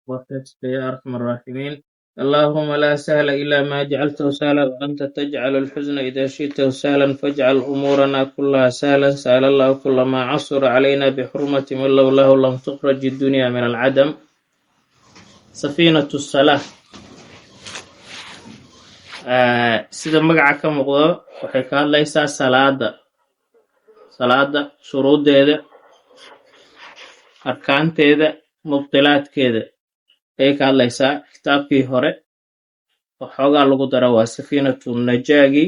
وفقك يا أرحم الراحمين. اللهم لا سهل إلا ما جعلته سهلا وأنت تجعل الحزن إذا شئته سهلا فاجعل أمورنا كلها سهلا. سهل الله كل ما عصر علينا بحرمة من لولاه لم تخرج الدنيا من العدم. سفينة الصلاة sida magaca ka muuqdo waxay ka hadlaysaa salaada shuruudeeda, arkaanteeda, mubtilaadkeeda ayay ka hadlaysaa. kitaabkii hore oo xoogaa lagu dara waa safiinatu najaagi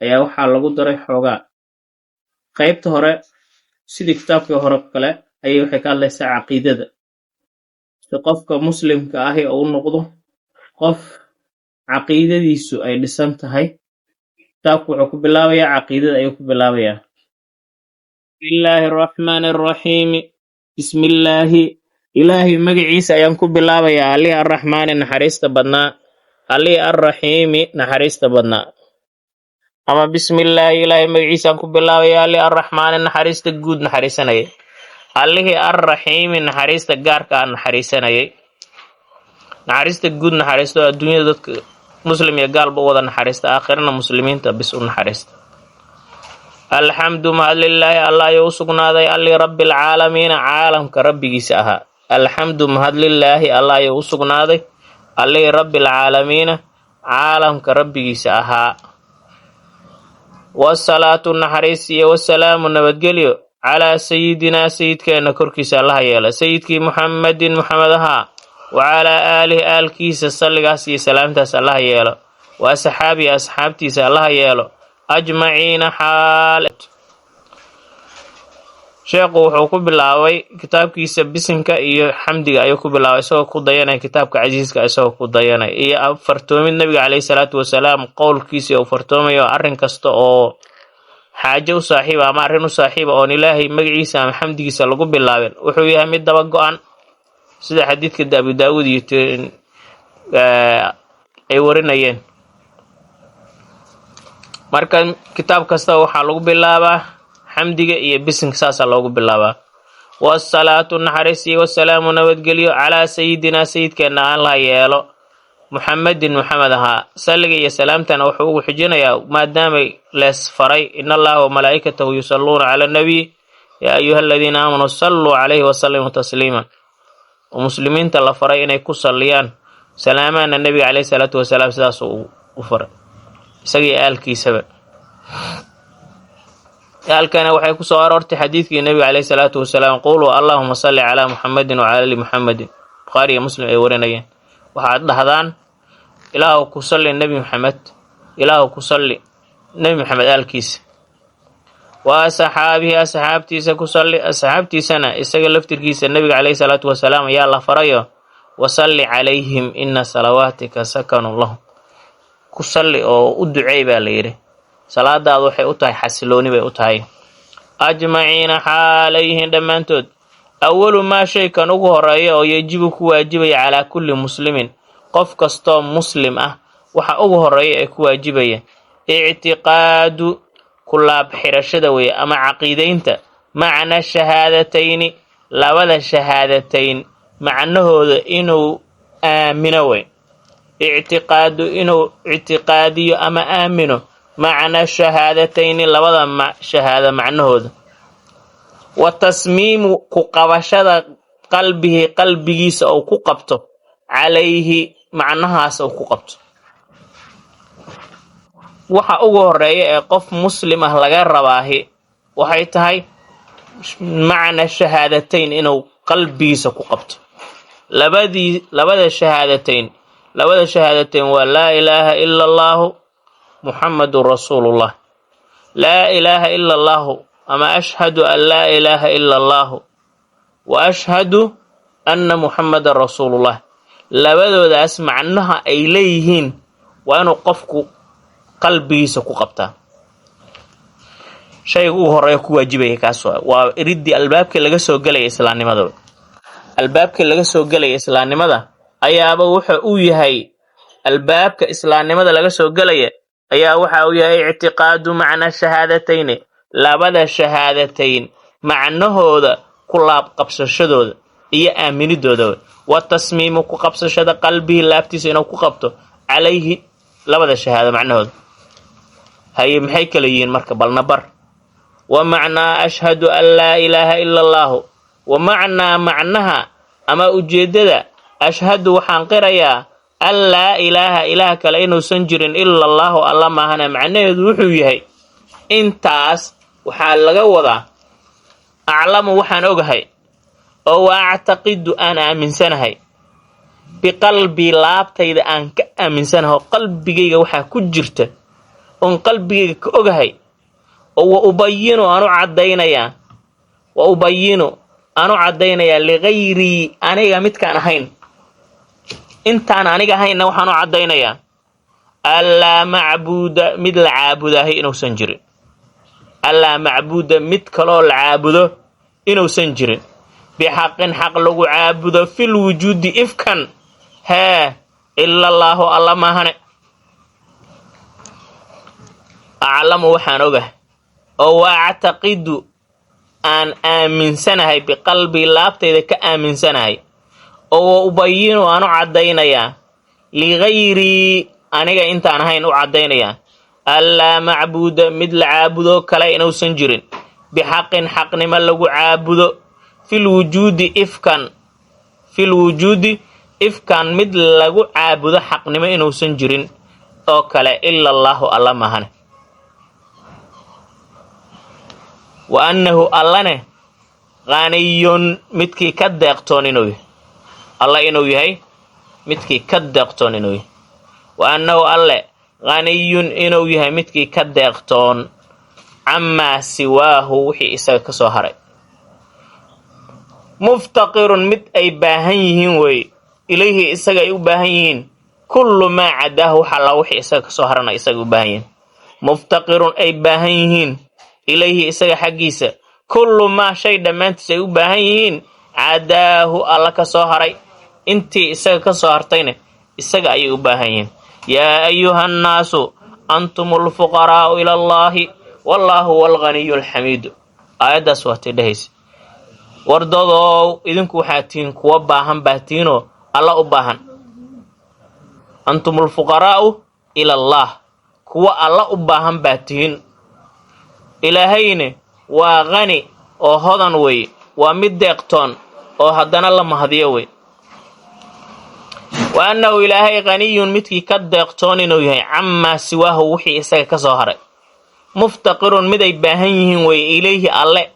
ayaa waxaa lagu daray xoogaa. qaybta hore sidii kitaabkii hore kale ayay waxay ka hadlaysaa caqiidada, si qofka muslimka ahi oo u noqdo qof caqiidadiisu ay dhisan tahay. kitaabku wuxuu ku bilaabayaa caqiidada ayuu ku bilaabayaa. bismillaahi araxmaani araxiimi. bismillaahi ilaahay magaciisa ayaan ku bilaabayaa, allihii arraxmaani naxariista badnaa, allihii arraxiimi naxariista badnaa. ama bismillaahi ilaahay magaciisa aan ku bilaabayaa, allihii arraxmaani naxariista guud naxariisanayay, allihii arraxiimi naxariista gaarka ah naxariisanayay. naxariista guud naxariisto adduunyada dadka muslim iyo gaalba u wada naxariista, aakhirana muslimiinta bis u naxariista. alxamdu mahad lilaahi allah ayuu u sugnaaday, allihii rabbilcaalamiina caalamka rabbigiisa ahaa. alxamdu mahad lilaahi allah ayuu u sugnaaday, allihii rabbilcaalamiina caalamka rabbigiisa ahaa. wasalaatu naxariis iyo wasalaamu nabadgelyo calaa sayidinaa sayidkeenna korkiisa allaha yeela, sayidkii muxammadin muxamed ahaa, wacalaa aalihi aalkiisa salligaas iyo salaamtaas allaha yeelo, wa asxaabihi asxaabtiisa allaha yeelo, ajmaciina xaal. sheekhu wuxuu ku bilaabay kitaabkiisa bisinka iyo xamdiga ayuu ku bilaabay, isagoo ku dayanaya kitaabka casiiska, isagoo ku dayanaya iyo fartoomid nabiga caleyhi salaatu wasalaam qowlkiisii uu fartoomayo arrin kasta oo xaajo u saaxiiba ama arrin u saaxiiba oon ilaahay magaciisa ama xamdigiisa lagu bilaabin wuxuu yahay mid daba go-an, sida xadiidka abu daawud iyo ay warinayeen. marka kitaab kasta waxaa lagu bilaabaa xamdiga iyo bisinka, saasaa loogu bilaabaa. wasalaatu naxariis iyo wasalaamu nabadgelyo calaa sayidinaa sayidkeenna aan la yeelo, muxamedin muxamed ahaa. salliga iyo salaamtana wuxuu ugu xijinayaa maadaamay lees faray in allaha wa malaa'ikatahu yusalluuna cala nabiy yaa ayuha aladiina aamanuu salluu calayhi wasallimuu tasliiman. oo muslimiinta la faray inay ku salliyaan salaamaana nebiga caleyhi salaatu wasalaam, sidaasuu u faray isagii aalkiisaba. aalkana waxay ku soo aroortay xadiidkii nebiga caleyhi salaatu wasalaam, quluu allaahuma salli calaa muxamedin wacala ali muxamedin, bukhaari iyo muslim ay warinayeen. waxaad dhahdaan ilaahu ku salli nebi maxamed, ilaahu ku salli nebi maxamed aalkiisa, wa asxaabihi asxaabtiisa ku salli, asxaabtiisana isaga laftirkiisa nebiga caleyhi salaatu wasalaam ayaa la farayo, wasalli calayhim ina salawaatika sakanun lahum. ku salli oo u duceey baa la yidhi, salaadaadu waxay u tahay xasilooni bay u tahay. ajmaciina xaalayhin dhammaantood. awalu maa shaykan ugu horeeya oo yejibu ku waajibaya calaa kulli muslimin, qof kastoo muslim ah waxa ugu horeeya ee ku waajibaya ictiqaadu ku laab xirashada weye ama caqiidaynta macna shahaadatayni, labada shahaadatayn macnahooda inuu aamino wey. ictiqaadu inuu ictiqaadiyo ama aamino macna shahaadatayni, labada shahaada macnahooda. wa tasmiimu ku qabashada qalbihi qalbigiisa ou ku qabto calayhi macnahaas ou ku qabto. waxa ugu horeeya ee qof muslim ah laga rabaahi waxay tahay macna shahaadatayn inuu qalbigiisa ku qabto. labada shahaadatayn waa laa ilaaha ila allaahu muxammadun rasuulullah. laa ilaaha ila allaahu ama ashhadu an laa ilaaha ila allaahu wa ashhadu anna muxammadan rasuulullah. labadoodaas macnaha ay leeyihiin waa inuu qofku qalbigiisa ku qabtaa. shayga ugu horeeya ku waajibaya kaas waa iridii albaabkii laga soo gelaya islaamnimada. albaabkii laga soo gelaya islaamnimada ayaaba wuxa uu yahay albaabka islaamnimada laga soo gelaya ayaa waxa uu yahay ictiqaadu macna shahaadatayni, labada shahaadatayn macnahooda ku laab qabsashadooda. iyo aaminidooda wa tasmiimu ku qabsashada qalbihi laabtiisa inuu ku qabto calayhi labada shahaado macnahooda. haye maxay kala yihiin marka balna bar. wa macnaa ashhadu an laa ilaaha ila allaahu wa macnaa macnaha ama ujeeddada ashhadu waxaan qirayaa an laa ilaaha ilaah kale inuusan jirin ila allaahu alla maahana. macnaheedu wuxuu yahay intaas waxaa laga wadaa aclamu waxaan ogahay oo wa actaqidu aan aaminsanahay biqalbii laabtayda aan ka aaminsanahay oo qalbigayga waxaa ku jirta oon qalbigayga ka ogahay oo wa ubayinu aanu caddaynayaa ligayrii aniga midkaan ahayn intaan aniga ahaynna waxaan u caddaynayaa allaa macbuuda mid la caabudaahay inuusan jirin. allaa macbuuda mid kaloo la caabudo inuusan jirin bixaqin xaq lagu caabudo fil wujuudi ifkan ila allaahu alla maahane. aclamu waxaan ogahay oo wa actaqidu aan aaminsanahay biqalbii laabtayda ka aaminsanahay oo wa ubayinu aan u caddaynayaa ligayrii aniga intaan ahayn u caddaynayaa allaa macbuuda mid la caabudo kale inuusan jirin bixaqin xaqnimo lagu caabudo fil wujuudi ifkan mid lagu caabudo xaqnimo inuusan jirin oo kale ila allaahu alla mahane. wa annahu allane ghaniyun midkii ka deeqtoon inuu yahay. alla inuu yahay midkii ka deeqtoon inuu yahay. wa annahu alle ghaniyun inuu yahay midkii ka deeqtoon camaa siwaahu wixii isaga ka soo haray. muftaqirun mid ay baahan yihiin weeye ilayhi isaga ay u baahan yihiin kullu maa cadaahu wax alla wixii isaga ka soo harana isaga u baahan yihiin. muftaqirun ay baahan yihiin ilayhi isaga xaggiisa kullu maa shay dhammaantiis ay u baahan yihiin cadaahu alla ka soo haray intii isaga ka soo hartayna isaga ayay u baahan yihiin. yaa ayuhannaasu antumul fuqaraa'u ila allaahi wallaahu huwal ghaniyyul xamiidu. aayaddaas waatay dhehaysa wardadoow idinku waxaa tihiin kuwa baahan baa tihiinoo alla u baahan. antumul fuqaraa'u ila allaah kuwa alla u baahan baa tihiin. ilaahayne waa qani oo hodan wey waa mid deeqtoon oo haddana la mahadiyo wey. wa annahu ilaahay qaniyun midkii ka deeqtoon inuu yahay camaa siwaahu wixii isaga ka soo haray. muftaqirun mid ay baahan yihiin weye ilayhi alle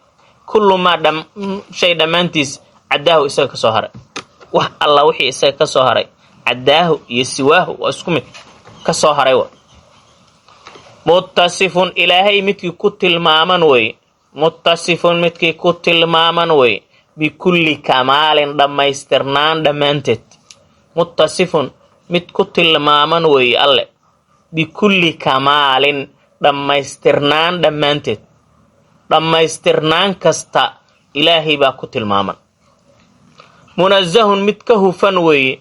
kullu maa shay dhammaantiis cadaahu isaga ka soo haray. wax alla wixii isaga ka soo haray cadaahu iyo siwaahu waa isku mid ka soo haray wa. muttasifun ilaahay midkii ku tilmaaman weye bikulli kamaalin dhammaystirnaan dhammaanteed. muttasifun mid ku tilmaaman weeye alle bikulli kamaalin dhammaystirnaan dhammaanteed. dhammaystirnaan kasta ilaahay baa ku tilmaaman. munazahun mid ka hufan weeye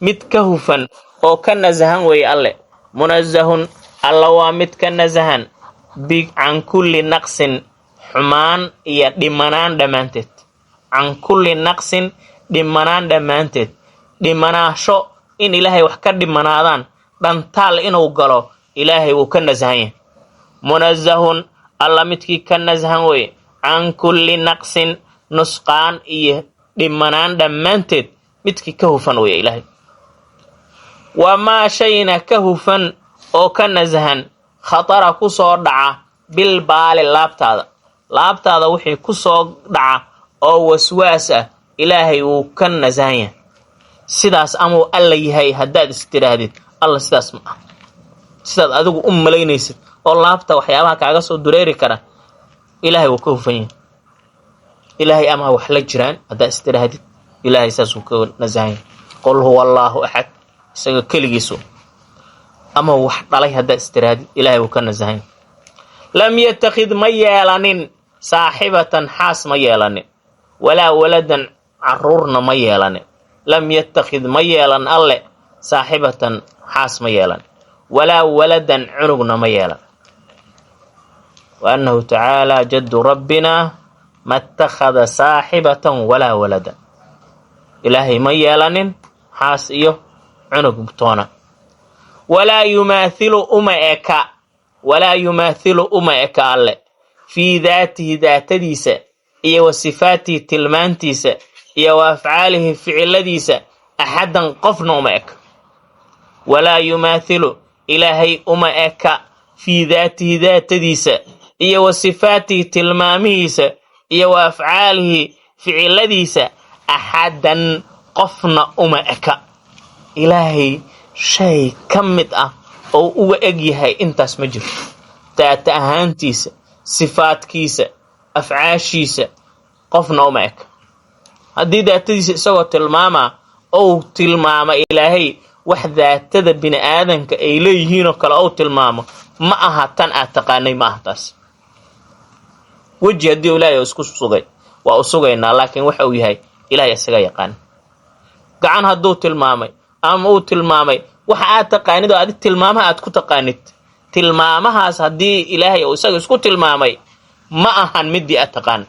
mid ka hufan oo ka nasahan weeye alle. munazahun alla waa mid ka nasahan can kulli naqsin xumaan iyo dhimanaan dhammaanteed. can kulli naqsin dhimanaan dhammaanteed. dhimanaasho in ilaahay wax ka dhimanaadaan dhantaal inuu galo ilaahay wuu ka nasahan yahay. munazahun alla midkii ka nasahan weye can kulli naqsin nusqaan iyo dhimanaan dhammaanteed midkii ka hufan weye ilaahay. wamaa shayna ka hufan oo ka nasahan khatara ku soo dhaca bilbaali laabtaada wixii ku soo dhaca oo waswaas ah ilaahay wuu ka nasahan yahay. sidaas amuu alla yahay haddaad istidhaahdid alla sidaas ma ah sidaad adigu u malaynaysid oo laabta waxyaabaha kaaga soo dureeri kara ilaahay wuu ka hufan yahay. ilaahay ama wax la jiraan haddaad istidhaahdid ilaahay saas wuu ka nasahan yahay. qul huwa allaahu axad isaga keligiisu. ama wax dhalay haddaad istidhaahdid ilaahay wuu ka nasahan yahay. lam yattakhid ma yeelanin saaxibatan xaas ma yeelanin walaa waladan carruurna ma yeelanin. lam yattakhid ma yeelan alle saaxibatan xaas ma yeelan walaa waladan cunugna ma yeelan. wa annahu tacaalaa jaddu rabbina ma اتakhada saaxibatan walaa walada ilaahay ma yeelanin xaas iyo cunug toona walaa yumaathilu uma eka alle fii daatihi daatadiisa iyo wa sifaatihi tilmaantiisa iyo wa afcaalihi ficiladiisa axadan qofna uma eka walaa yumaathilu ilaahay uma eka fii daatihi daatadiisa iyo wa sifaatihi tilmaamihiisa iyo wa afcaalihi ficiladiisa axadan qofna uma eka ilaahay shay ka mid ah oo uga eg yahay intaas ma jiro daata ahaantiisa sifaadkiisa afcaashiisa qofna uma eka haddii daatadiisa isagoo tilmaamaa ou tilmaamo ilaahay wax daatada bini aadanka ay leeyihiinoo kale ou tilmaamo ma aha tan aad taqaanay ma aha taas weji haddii ilaahay isku sugay waa u sugaynaa laakiin waxa uu yahay ilaahay isaga yaqaan gacan hadduu tilmaamay ama uu tilmaamay waxa aad taqaanid oo adig tilmaamaha aad ku taqaanid tilmaamahaas haddii ilaahay uu isaga isku tilmaamay ma ahan midii aad taqaan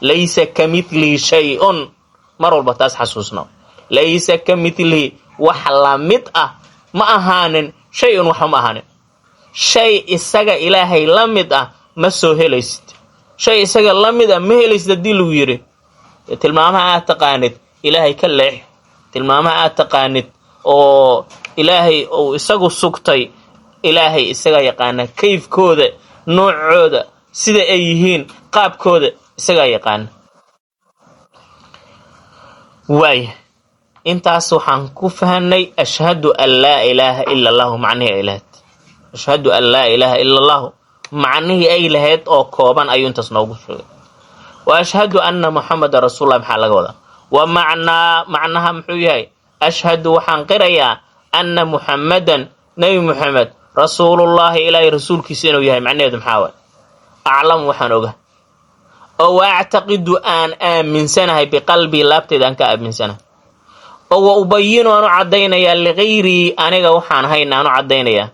laysa ka midlihi shay-un mar walba taas xasuusno laysa ka midlihi wax la mid ah ma ahaanin shay-un waxa ma ahaanin shay isaga ilaahay la mid ah ma soo helaysid shay isaga la mid ah ma helaysid haddii lagu yidhi tilmaamaha aad taqaanid ilaahay ka leex tilmaamaha aad taqaanid oo ilaahay uu isagu sugtay ilaahay isaga yaqaana kayfkooda noocooda sida ay yihiin qaabkooda isaga yaqaana waay intaas waxaan ku fahanay ashhadu an laa ilaaha ila allahu macnihii ay lahayd ashhadu an laa ilaaha ila allahu macnihii ay lahayd oo kooban ayuu intaas noogu sheegay wa ashhadu anna muxameda rasuulullah maxaa laga wadaa wa macnaha muxuu yahay ashhadu waxaan qirayaa anna muxammadan nebi muxamed rasuulullaahi ilaahay rasuulkiisa inuu yahay macnaheedu maxaa waay aclamu waxaan oga oo waactaqidu aan aaminsanahay biqalbii laabteeda aan ka aaminsanahay oo wa ubayinu aanu caddaynayaa ligayrii aniga waxaan hayn aanu caddaynayaa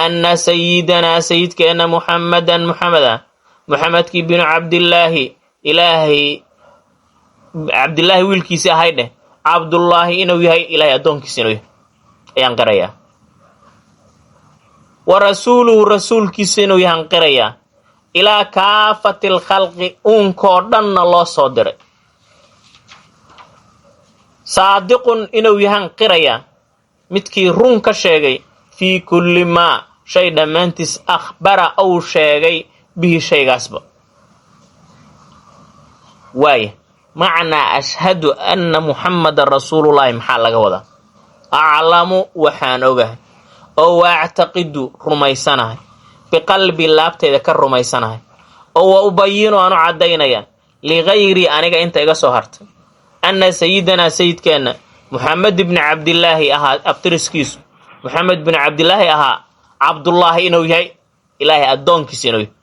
anna sayidanaa sayidkeenna muxammadan muxameda muxamedkii binu cabdillaahi ilaahay cabdillaahi wiilkiisi ahay dheh cabdullaahi inuu yahay ilaahay addoonkiisa inuu yahay ayaan qirayaa wa rasuuluhu rasuulkiisa inuu yahaan qirayaa ilaa kaafati alkhalqi uunkoo dhanna loo soo diray saadiqun inuu yahaan qirayaa midkii run ka sheegay fii kulli maa shay dhammaantiis akhbara ou sheegay bihi shaygaasba waaya macnaa ashhadu anna muxammadan rasuulullaahi maxaa laga wadaa aclamu waxaan ogahay oo waactaqidu rumaysanahay biqalbi laabteeda ka rumaysanahay oo wa ubayinu aanu caddaynaya ligayrii aniga inta iga soo hartay anna sayidanaa sayidkeenna muxamed bni cabdillaahi ahaa abtiriskiisu muxamed bini cabdillaahi ahaa cabdullaahi inuu yahay ilaahay addoonkiisa inuu yahay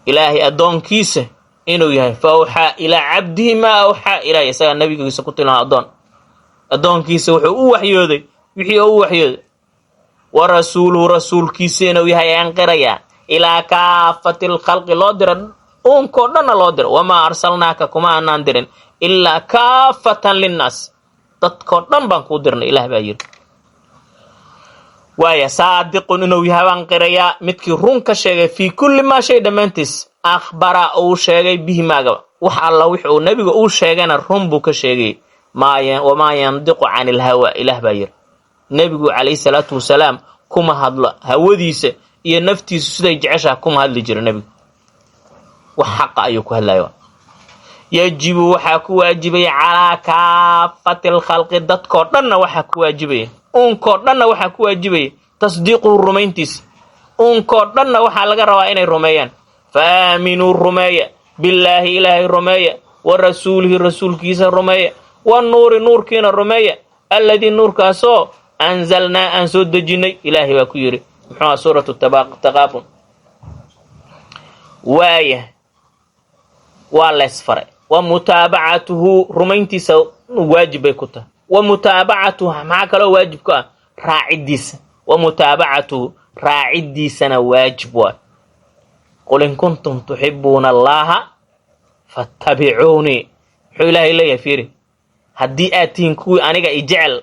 ilaahay addoonkiisa inuu yahay fa awxaa ilaa cabdihi maa awxaa ilaahay isagaa nabigiisa ku tilmaama addoonkiisa wuxuu u waxyooday wixii oo u waxyooday wa rasuuluhu rasuulkiisa inuu yahay ayaan qirayaa ilaa kaafati alkhalqi loo dira uunkoo dhanna loo dira wamaa arsalnaaka kuma aanaan dirin ilaa kaafatan linnaas dadkoo dhan baan kuu dirnay ilaah baa yidhi waaya saadiqun inuu yahay baan qirayaa midkii run ka sheegay fii kulli maa shay dhammaantiis akhbara uu sheegay bihi maagaba wax alla wix uu nebiga uu sheegayna run buu ka sheegay wamaa yandiqu cani ilhawa ilaah baa yidhi nebigu calayhi salaatu wasalaam kuma hadlo hawadiisa iyo naftiisu siday jeceshaha kuma hadli jira nebigu wax xaqa ayuu ku hadlaya yajibu waxaa ku waajibaya calaa kaafati alkhalqi dadkoo dhanna waxaa ku waajibaya uunkoo dhanna waxaa ku waajibaya tasdiiquhu rumayntiisa uunkoo dhanna waxaa laga rabaa inay rumeeyaan fa aaminuu rumeeya billaahi ilaahay rumeeya wa rasuulihi rasuulkiisa rumeeya wanuuri nuurkiina rumeeya alladii nuurkaasoo anzalnaa aan soo dejinnay ilaahay baa ku yidhi muxuuha suuratu taqaabun waaya waa leysfaray wa mutaabacatuhu rumayntiisa waajib bay ku tahay wa mutaabacatuhu maxaa kaloo waajib ku ah raaciddiisa wa mutaabacatuhu raaciddiisana waajib waay قل إن كنتم تحبون الله فاتبعوني حو إلهي إلا يفيري هدي آتين كوي أنيقا إجعل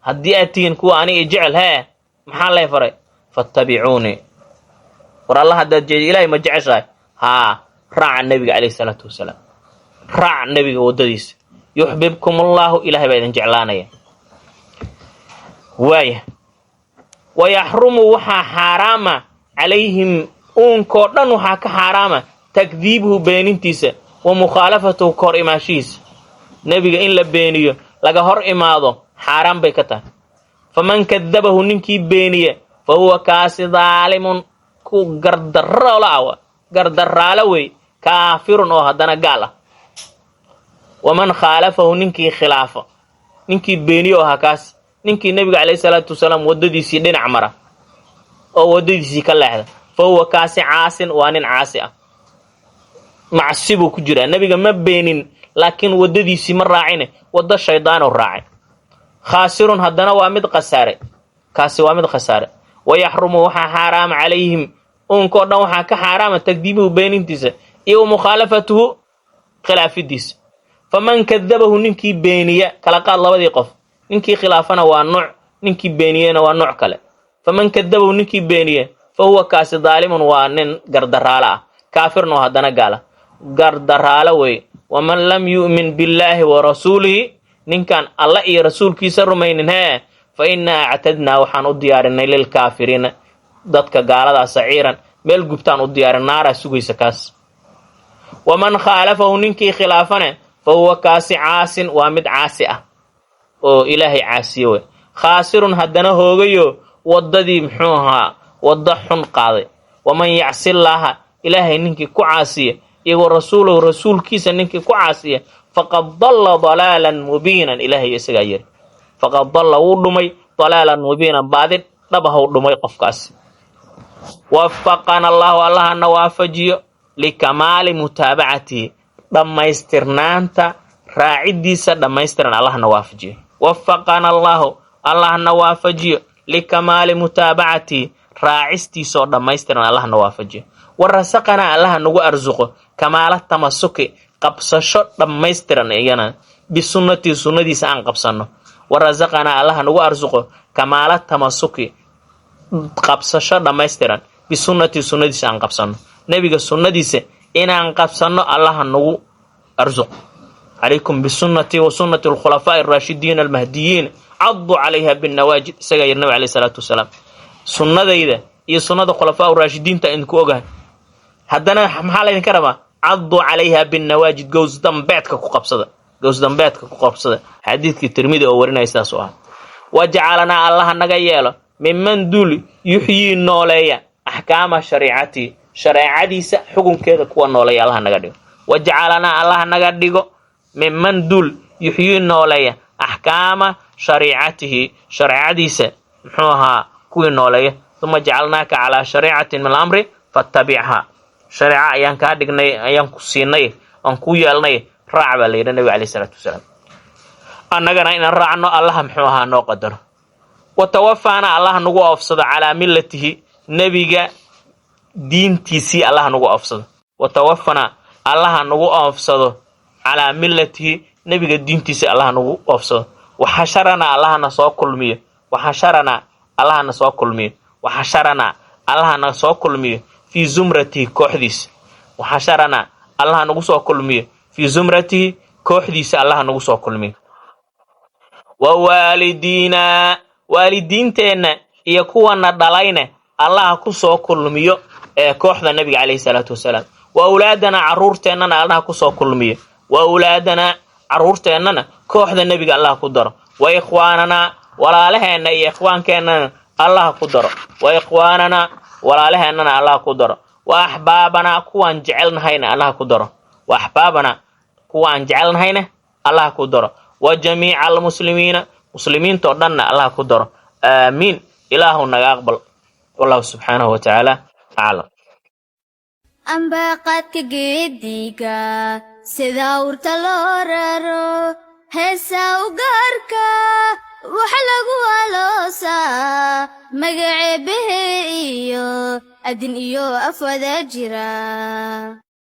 هدي آتين كوي أنيقا إجعل ها محال الله يفري فاتبعوني ور الله هدى جيد إلهي مجعش ها راع النبي عليه الصلاة والسلام راع النبي ودديس يحببكم الله إلهي بإذن جعلانيا وايه ويحرم وحا حراما عليهم كوردن وحا كحراما تكذيبه بيننتيسا ومخالفته كور إماشيس نبي إن لبينيو لغا هر إمادو حرام بيكتا فمن كذبه ننكي بينيه فهو كاس ظالم كو قردر كافر أو هدنا قاله ومن خالفه ننكي خلافه ننكي بينيو هكاس ننكي النبي عليه الصلاة والسلام ودديسي دين عمره أو ودديسي كالله فهو كاس عاس وان عاسئ معصبه كجرا النبي ما بينين لكن ودديسي من راعينه ود الشيطان الراعي خاسر هدنا وامد خساره كاس وامد خساره ويحرم وحا حرام عليهم كوردن وحا كحرام تكذيبه بيننتيسا إيو مخالفته خلاف الديس فمن كذبه ننكي بينيه كلا قال الله بدي قف ننكي خلافنا والنوع ننكي بينينا والنوع كلا فمن كذبه ننكي بينيه فهو كاس ظالم وانن قردرالا كافر نو هدنا قال قردرالا وي ومن لم يؤمن بالله ورسوله نن كان الله إي رسول كيس رمينها فإنا اعتدنا وحان الديارنا للكافرين ضدك قالدا سعيرا ميل قبطان الديار النار سوغيسا كاس ومن خالفه ننكي خلافنا فهو كاس عاس وامد عاسئة oo ilaahay caasiyo khaasirun hadana hoogayo wadadii muxuuha wada xun qaaday waman yacsi allah ilaahay ninkii ku caasiyo iyo rasuulkiisa ninkii ku caasiyo faqad dalla dalalan mubiinan ilaahay isaga yiri faqad dalla wudumay dalalan mubiinan baadid dhabaha wudumay qofkaas waffaqana allah nawaafajiyo likamali mutaba'ati dhamaystirnaanta raacidiisa dhamaystiran allah nawaafajiyo وفقنا الله نوافجي لكمال متابعتي راعستي سو دمايسترن الله نوافجي ورزقنا الله نغو ارزقه كمال التمسك قبسشو دمايسترن يانا بسنتي سندي سان قبسنو ورزقنا الله نغو ارزقه كمال التمسك قبسشو دمايسترن بسنتي سندي سان قبسنو نبيغا سندي سي ان قبسنو الله نغو ارزق عليكم بسنتي وسنة الخلفاء الراشدين المهديين عضوا عليها بالنواجذ سجى النبي عليه الصلاة والسلام سنة إذا هي سنة الخلفاء الراشدين تأنكوا جه هدنا محل الكرامة عضوا عليها بالنواجذ جوز دمباتك كقبصة جوز دمباتك كقبصة حديث الترمذي أورنا يستاسوها وجعلنا الله نجيله ممن دول يحيي النولية أحكام شريعتي شريعتي حكم كذا كوا النولية الله نجديه وجعلنا الله نجديه ممن دول يحيي النولية أحكام شريعته شريعتيسة محوها كوي النولية ثم جعلناك على شريعة من الأمر فاتبعها شريعة أيان كادقني أيان كسيني أنكو يالني راعب الليل النبي عليه الصلاة والسلام أننا إن رعنا الله محوها نو قدر وتوفانا الله نقو أفسد على ملته نبيك دين تيسي الله نقو أفسد وتوفنا الله نقو أفسد على ملته نبي الدين تيسي الله نغو أفسد وحشرنا الله نسوا كل مية وحشرنا الله نسوا كل مية وحشرنا الله نسوا كل مية في زمرته كحديث وحشرنا الله نسوا كل مية في زمرته كحديث الله نسوا كل مية ووالدينا والدين تنا يكون ندلين الله كسوا كل مية كحد النبي عليه الصلاة والسلام وأولادنا عرورتنا الله كسوا كل مية وأولادنا عرورتنا كوحد النبي الله قدر وإخواننا ولا لهنا إخوان كنا الله قدر وإخواننا ولا لهنا الله قدر وأحبابنا كوان جعلنا هنا الله قدر وأحبابنا كوان جعلنا هنا الله قدر وجميع المسلمين مسلمين تودنا الله قدر آمين إلهنا يقبل والله سبحانه وتعالى أعلم ambaqaadka geediga sida urta loo raro heesaa u gaarka wax lagu aloosaa magaceebahe iyo adin iyo af wada jira